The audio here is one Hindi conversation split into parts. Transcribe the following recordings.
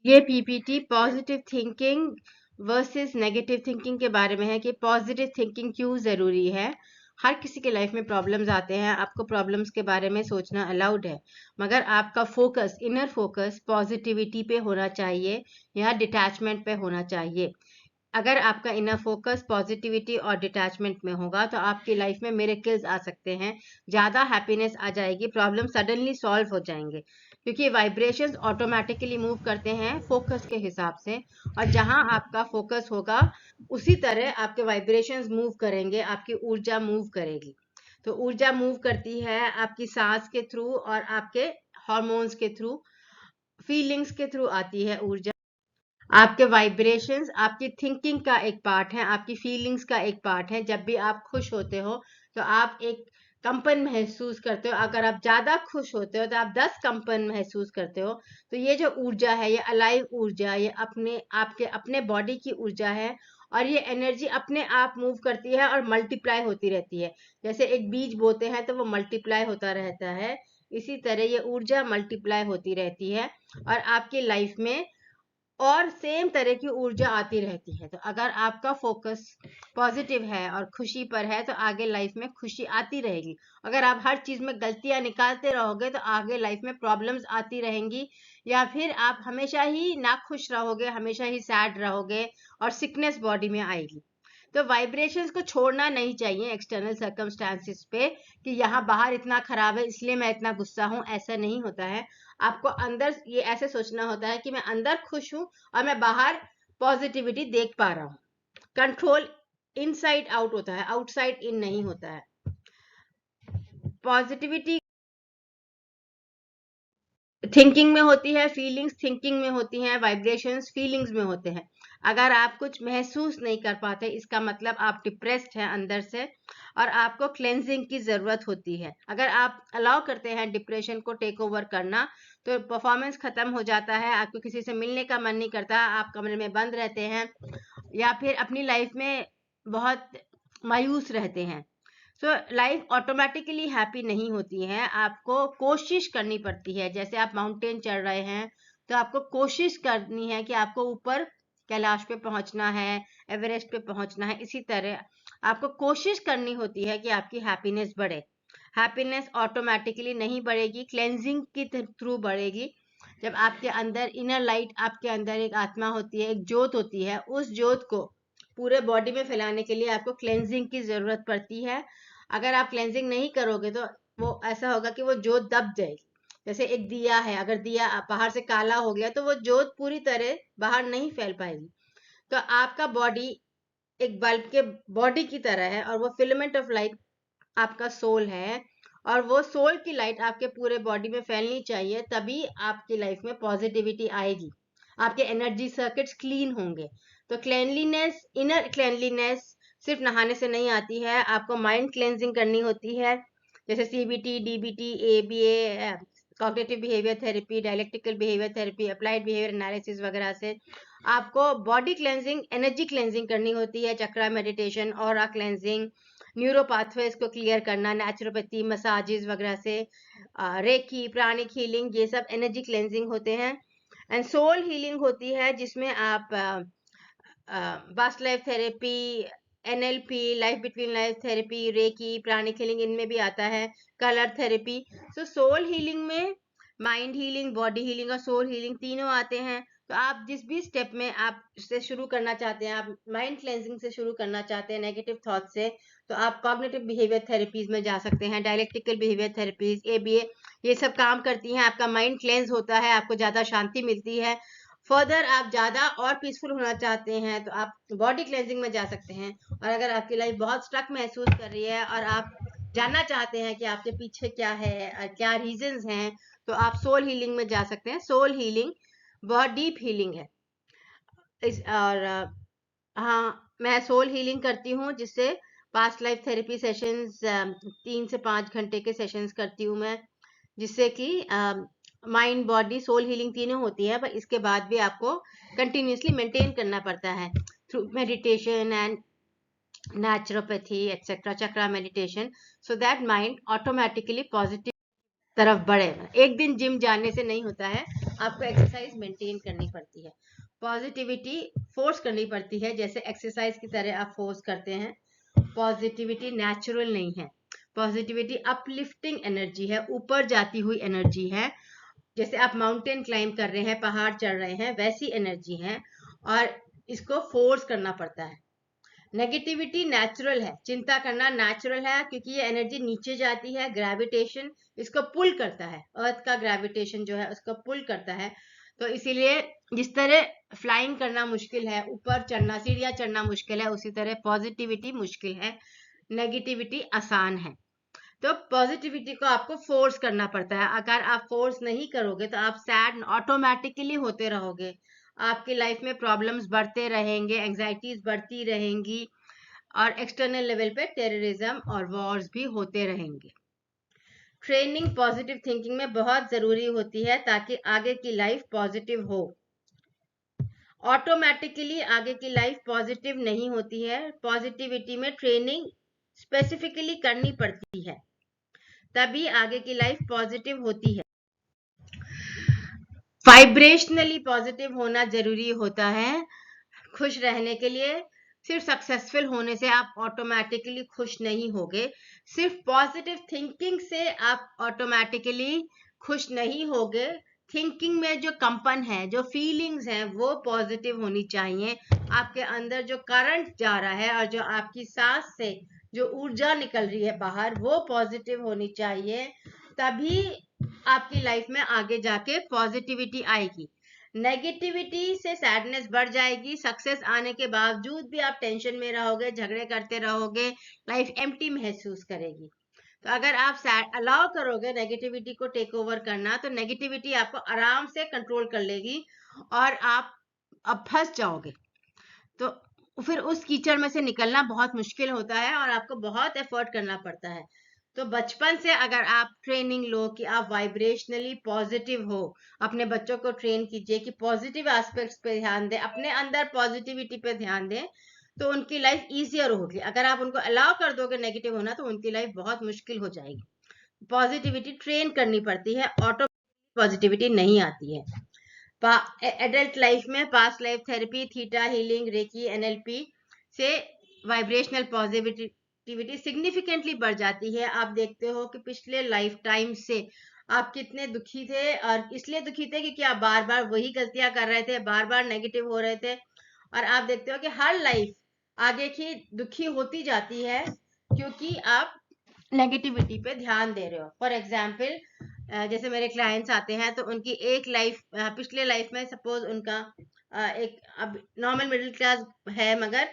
ये PPT positive thinking versus negative thinking के बारे में है कि पॉजिटिव थिंकिंग क्यों ज़रूरी है। हर किसी के लाइफ में प्रॉब्लम्स आते हैं, आपको प्रॉब्लम्स के बारे में सोचना अलाउड है, मगर आपका फोकस, इनर फोकस पॉजिटिविटी पे होना चाहिए या डिटैचमेंट पे होना चाहिए। अगर आपका इनर फोकस पॉजिटिविटी और डिटैचमेंट में होगा तो आपकी लाइफ में मिरेकल्स आ सकते हैं, ज़्यादा हैप्पीनेस आ जाएगी, प्रॉब्लम सडनली सॉल्व हो जाएंगे, क्योंकि वाइब्रेशंस ऑटोमेटिकली मूव करते हैं फोकस के हिसाब से, और जहां आपका फोकस होगा उसी तरह आपके वाइब्रेशंस मूव करेंगे, आपकी ऊर्जा मूव करेगी। तो ऊर्जा मूव करती है आपकी सांस के थ्रू और आपके हार्मोन्स के थ्रू, फीलिंग्स के थ्रू आती है ऊर्जा। आपके वाइब्रेशंस आपकी थिंकिंग का एक पार्ट है, आपकी फीलिंग्स का एक पार्ट है। जब भी आप खुश होते हो तो आप एक कंपन महसूस करते हो, अगर आप ज़्यादा खुश होते हो तो आप 10 कंपन महसूस करते हो। तो ये जो ऊर्जा है, ये अलाइव ऊर्जा, ये आपके अपने बॉडी की ऊर्जा है, और ये एनर्जी अपने आप मूव करती है और मल्टीप्लाई होती रहती है। जैसे एक बीज बोते हैं तो वो मल्टीप्लाई होता रहता है, इसी तरह ये ऊर्जा मल्टीप्लाई होती रहती है और आपकी लाइफ में और सेम तरह की ऊर्जा आती रहती है। तो अगर आपका फोकस पॉजिटिव है और खुशी पर है तो आगे लाइफ में खुशी आती रहेगी। अगर आप हर चीज में गलतियां निकालते रहोगे तो आगे लाइफ में प्रॉब्लम्स आती रहेंगी, या फिर आप हमेशा ही ना खुश रहोगे, हमेशा ही सैड रहोगे और सिकनेस बॉडी में आएगी। तो वाइब्रेशंस को छोड़ना नहीं चाहिए एक्सटर्नल सर्कमस्टांसिस पे, कि यहाँ बाहर इतना खराब है इसलिए मैं इतना गुस्सा हूँ, ऐसा नहीं होता है। आपको अंदर ये ऐसे सोचना होता है कि मैं अंदर खुश हूँ और मैं बाहर पॉजिटिविटी देख पा रहा हूँ। कंट्रोल इनसाइड आउट होता है, आउटसाइड इन नहीं होता है। पॉजिटिविटी थिंकिंग में होती है, फीलिंग्स थिंकिंग में होती हैं, वाइब्रेशंस फीलिंग्स में होते हैं। अगर आप कुछ महसूस नहीं कर पाते, इसका मतलब आप डिप्रेस्ड हैं अंदर से और आपको क्लेंजिंग की जरूरत होती है। अगर आप अलाउ करते हैं डिप्रेशन को टेक ओवर करना तो परफॉर्मेंस खत्म हो जाता है, आपको किसी से मिलने का मन नहीं करता, आप कमरे में बंद रहते हैं या फिर अपनी लाइफ में बहुत मायूस रहते हैं। सो लाइफ ऑटोमेटिकली हैप्पी नहीं होती है, आपको कोशिश करनी पड़ती है। जैसे आप माउंटेन चढ़ रहे हैं तो आपको कोशिश करनी है कि आपको ऊपर कैलाश पे पहुंचना है, एवरेस्ट पे पहुंचना है। इसी तरह आपको कोशिश करनी होती है कि आपकी हैप्पीनेस बढ़े। हैप्पीनेस ऑटोमेटिकली नहीं बढ़ेगी, क्लेंजिंग के थ्रू बढ़ेगी। जब आपके अंदर इनर लाइट, आपके अंदर एक आत्मा होती है, एक ज्योत होती है, उस ज्योत को पूरे बॉडी में फैलाने के लिए आपको क्लेंजिंग की जरूरत पड़ती है। अगर आप क्लेंजिंग नहीं करोगे तो वो ऐसा होगा कि वो ज्योत दब जाएगी। जैसे एक दिया है, अगर दिया बाहर से काला हो गया तो वो ज्योत पूरी तरह बाहर नहीं फैल पाएगी। तो आपका बॉडी एक बल्ब के बॉडी की तरह है और वो फिलामेंट ऑफ लाइट आपका सोल है, और वो सोल की लाइट आपके पूरे बॉडी में फैलनी चाहिए, तभी आपकी लाइफ में पॉजिटिविटी आएगी, आपके एनर्जी सर्किट्स क्लीन होंगे। तो क्लेanलीनेस, इनर क्लेanलीनेस सिर्फ नहाने से नहीं आती है, आपको माइंड क्लेंजिंग करनी होती है। जैसे CBT, DBT, ABA, cognitive behaviour therapy, dialectical behaviour therapy, applied behaviour analysis वगैरह से आपको बॉडी क्लेंजिंग, एनर्जी क्लेंजिंग करनी होती है। Chakra meditation, aura cleansing, neuro pathways को क्लियर करना, नेचुरोपैथी, मसाजेस वगैरह से, रेकी, प्राणिक हीलिंग, ये सब एनर्जी क्लेंजिंग होते हैं। एंड सोल हीलिंग होती है जिसमें आप past life therapy, NLP, life between life therapy, reiki, pranic healing, इनमें भी आता है। Colour therapy. So soul healing में माइंड हीलिंग, बॉडी हीलिंग और सोल हीलिंग तीनों आते हैं। तो आप जिस भी स्टेप में आप से शुरू करना चाहते हैं, आप माइंड क्लेंजिंग से शुरू करना चाहते हैं, नेगेटिव थॉट से, तो आप कॉग्निटिव बिहेवियर थेरेपीज में जा सकते हैं, डायलेक्टिकल बिहेवियर थेरेपीज, एबीए, ये सब काम करती हैं। आपका माइंड क्लेंज होता है, आपको ज्यादा शांति मिलती है। फर्दर आप ज्यादा और पीसफुल होना चाहते हैं तो आप बॉडी क्लेंजिंग में जा सकते हैं। और अगर आपकी लाइफ बहुत स्ट्रक महसूस कर रही है और आप जानना चाहते हैं कि आपके पीछे क्या है, क्या रीजंस हैं, तो आप सोल हीलिंग में जा सकते हैं। सोल हीलिंग बहुत डीप हीलिंग है। और हाँ, मैं सोल हीलिंग करती हूँ, जिससे पास्ट लाइफ थेरेपी सेशंस 3 से 5 घंटे के सेशंस करती हूँ मैं, जिससे कि माइंड, बॉडी, सोल हीलिंग तीनों होती है। पर इसके बाद भी आपको कंटिन्यूसली मेंटेन करना पड़ता है through meditation and naturopathy etcetera, chakra meditation, so that mind automatically positive तरफ बढ़े। एक दिन जिम जाने से नहीं होता है, आपको एक्सरसाइज मेंटेन करनी पड़ती है, पॉजिटिविटी फोर्स करनी पड़ती है, जैसे एक्सरसाइज की तरह आप फोर्स करते हैं। पॉजिटिविटी नेचुरल नहीं है, पॉजिटिविटी अपलिफ्टिंग एनर्जी है, ऊपर जाती हुई एनर्जी है। जैसे आप माउंटेन क्लाइंब कर रहे हैं, पहाड़ चढ़ रहे हैं, वैसी एनर्जी है और इसको फोर्स करना पड़ता है। नेगेटिविटी नेचुरल है, चिंता करना नेचुरल है, क्योंकि ये एनर्जी नीचे जाती है, ग्रेविटेशन इसको पुल करता है, अर्थ का ग्रेविटेशन जो है उसको पुल करता है। तो इसीलिए जिस तरह फ्लाइंग करना मुश्किल है, ऊपर चढ़ना, सीढ़ियां चढ़ना मुश्किल है, उसी तरह पॉजिटिविटी मुश्किल है, नेगेटिविटी आसान है। तो पॉजिटिविटी को आपको फोर्स करना पड़ता है। अगर आप फोर्स नहीं करोगे तो आप सैड ऑटोमेटिकली होते रहोगे, आपकी लाइफ में प्रॉब्लम्स बढ़ते रहेंगे, एंजाइटीज बढ़ती रहेंगी और एक्सटर्नल लेवल पे टेररिज्म और वॉर्स भी होते रहेंगे। ट्रेनिंग पॉजिटिव थिंकिंग में बहुत जरूरी होती है ताकि आगे की लाइफ पॉजिटिव हो। ऑटोमेटिकली आगे की लाइफ पॉजिटिव नहीं होती है, पॉजिटिविटी में ट्रेनिंग स्पेसिफिकली करनी पड़ती है, तभी आगे की लाइफ पॉजिटिव होती है। वाइब्रेशनली पॉजिटिव होना जरूरी होता है खुश रहने के लिए। सिर्फ सक्सेसफुल होने से आप ऑटोमेटिकली खुश नहीं होगे, सिर्फ पॉजिटिव थिंकिंग से आप ऑटोमेटिकली खुश नहीं होगे। थिंकिंग में जो कंपन है, जो फीलिंग्स हैं, वो पॉजिटिव होनी चाहिए। आपके अंदर जो करंट जा रहा है और जो आपकी सांस से जो ऊर्जा निकल रही है बाहर, वो पॉजिटिव होनी चाहिए, तभी आपकी लाइफ में आगे जाके पॉजिटिविटी आएगी। नेगेटिविटी से सैडनेस बढ़ जाएगी, सक्सेस आने के बावजूद भी आप टेंशन में रहोगे, झगड़े करते रहोगे, लाइफ एम्प्टी महसूस करेगी। तो अगर आप अलाउ करोगे नेगेटिविटी को टेक ओवर करना, तो नेगेटिविटी आपको आराम से कंट्रोल कर लेगी और आप अब फंस जाओगे। तो फिर उस कीचड़ में से निकलना बहुत मुश्किल होता है और आपको बहुत एफर्ट करना पड़ता है। तो बचपन से अगर आप ट्रेनिंग लो कि आप वाइब्रेशनली पॉजिटिव हो, अपने बच्चों को ट्रेन कीजिए कि पॉजिटिव एस्पेक्ट्स पे ध्यान दें, अपने अंदर पॉजिटिविटी पे ध्यान दें, तो उनकी लाइफ ईजियर होगी। अगर आप उनको अलाउ कर दोगे नेगेटिव होना, तो उनकी लाइफ बहुत मुश्किल हो जाएगी। पॉजिटिविटी ट्रेन करनी पड़ती है, ऑटो पॉजिटिविटी नहीं आती है। एडल्ट लाइफ में past life therapy, theta healing, reiki, NLP से वाइब्रेशनल पॉजिटिविटी सिग्निफिकेंटली बढ़ जाती है। आप देखते हो कि पिछले लाइफ टाइम से आप कितने दुखी थे, और इसलिए दुखी थे क्योंकि आप बार बार वही गलतियां कर रहे थे, बार बार नेगेटिव हो रहे थे, और आप देखते हो कि हर लाइफ आगे की दुखी होती जाती है क्योंकि आप नेगेटिविटी पे ध्यान दे रहे हो। फॉर एग्जाम्पल, जैसे मेरे क्लाइंट्स आते हैं तो उनकी एक लाइफ, पिछले लाइफ में सपोज उनका एक अब नॉर्मल मिडिल क्लास है, मगर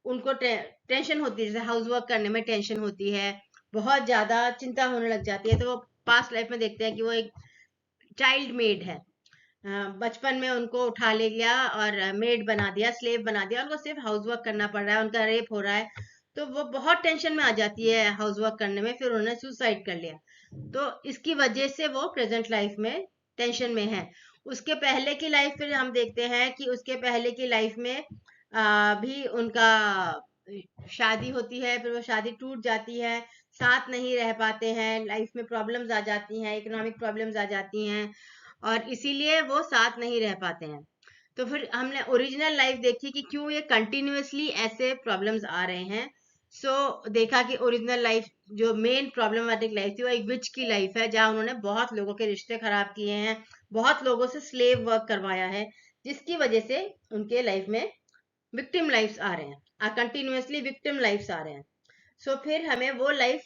उनको टेंशन होती है, जैसे हाउस वर्क करने में टेंशन होती है, बहुत ज्यादा चिंता होने लग जाती है। तो वो पास्ट लाइफ में देखते हैं कि वो एक चाइल्ड मेड है, बचपन में उनको उठा ले गया और मेड बना दिया, स्लेव बना दिया, उनको सिर्फ हाउस वर्क करना पड़ रहा है, उनका रेप हो रहा है, तो वो बहुत टेंशन में आ जाती है हाउस वर्क करने में, फिर उन्होंने सुसाइड कर लिया। तो इसकी वजह से वो प्रेजेंट लाइफ में टेंशन में है। उसके पहले की लाइफ फिर हम देखते हैं कि उसके पहले की लाइफ में भी उनका शादी होती है, फिर वो शादी टूट जाती है, साथ नहीं रह पाते हैं, लाइफ में प्रॉब्लम्स आ जाती हैं, इकोनॉमिक प्रॉब्लम्स आ जाती हैं, और इसीलिए वो साथ नहीं रह पाते हैं। तो फिर हमने ओरिजिनल लाइफ देखी कि क्यों ये कंटिन्यूअसली ऐसे प्रॉब्लम्स आ रहे हैं। देखा कि ओरिजिनल लाइफ जो मेन प्रॉब्लमेटिक लाइफ थी वो एक विच की लाइफ है, जहां उन्होंने बहुत लोगों के रिश्ते खराब किए हैं, बहुत लोगों से स्लेव वर्क करवाया है, जिसकी वजह से उनके लाइफ में विक्टिम लाइफ्स आ रहे हैं, कंटिन्यूअसली विक्टिम लाइफ्स आ रहे हैं। फिर हमें वो लाइफ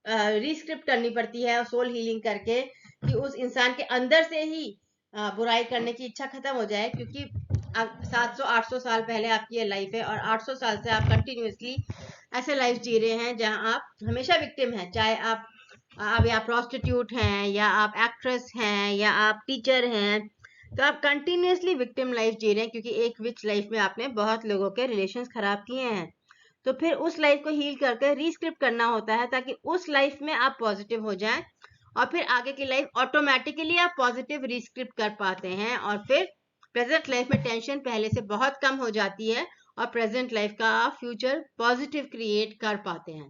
रिस्क्रिप्ट करनी पड़ती है सोल हीलिंग करके, कि उस इंसान के अंदर से ही बुराई करने की इच्छा खत्म हो जाए, क्योंकि 700-800 साल पहले आपकी ये लाइफ है और 800 साल से आप कंटिन्यूअसली ऐसे लाइफ जी रहे हैं जहां आप हमेशा विक्टिम हैं, चाहे आप या प्रोस्टिट्यूट हैं, या आप एक्ट्रेस हैं, या आप टीचर हैं, तो आप कंटिन्यूअसली विक्टिम लाइफ जी रहे हैं, क्योंकि एक विच लाइफ में आपने बहुत लोगों के रिलेशंस खराब किए हैं। तो फिर उस लाइफ को हील करके रीस्क्रिप्ट करना होता है, ताकि उस लाइफ में आप पॉजिटिव हो जाएं, और फिर आगे की लाइफ ऑटोमेटिकली आप पॉजिटिव रीस्क्रिप्ट कर पाते हैं, और फिर प्रेजेंट लाइफ में टेंशन पहले से बहुत कम हो जाती है, और प्रेजेंट लाइफ का आप फ्यूचर पॉजिटिव क्रिएट कर पाते हैं।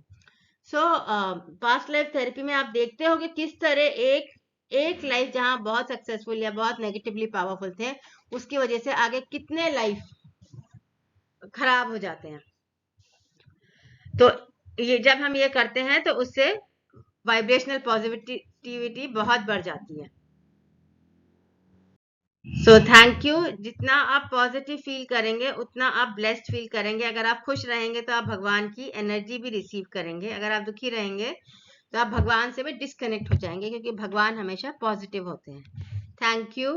पास्ट लाइफ थेरेपी में आप देखते हो कि किस तरह एक एक लाइफ जहां बहुत सक्सेसफुल या बहुत नेगेटिवली पावरफुल थे, उसकी वजह से आगे कितने लाइफ खराब हो जाते हैं। तो ये जब हम ये करते हैं तो उससे वाइब्रेशनल पॉजिटिविटी बहुत बढ़ जाती है। So thank you. जितना आप पॉजिटिव फील करेंगे उतना आप ब्लेस्ड फील करेंगे। अगर आप खुश रहेंगे तो आप भगवान की एनर्जी भी रिसीव करेंगे। अगर आप दुखी रहेंगे तो आप भगवान से भी डिस्कनेक्ट हो जाएंगे, क्योंकि भगवान हमेशा पॉजिटिव होते हैं। Thank you.